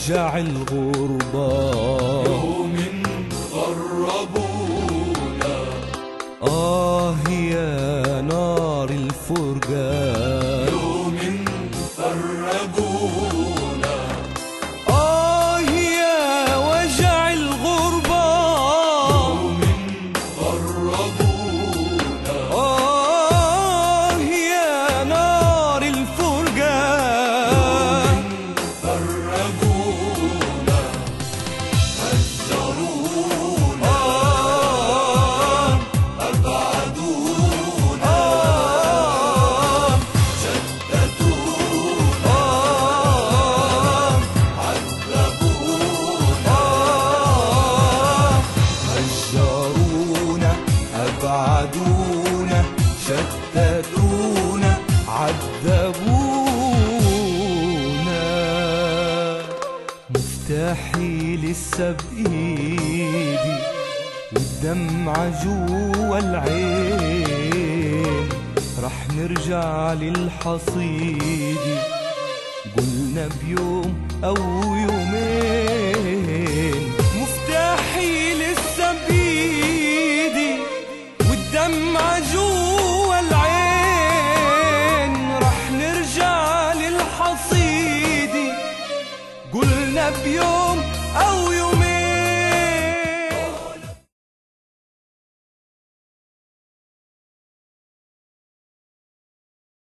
وجع الغربة. يوم غربونا يا نار الفرقان. يوم فرقونا يا وجع الغربة. يوم غربونا يا نار الفرقان. فرقونا هجرونا أبعدونا شتتونا عذبونا هجرونا أبعدونا شتتونا عذبونا. مفتاحي لسه بإيدي والدمعة جوا العين. رح نرجع للحصيدي قلنا بيوم أو يومين. مفتاحي لسه بإيدي والدمعة جوا العين. رح نرجع للحصيدي قلنا بيوم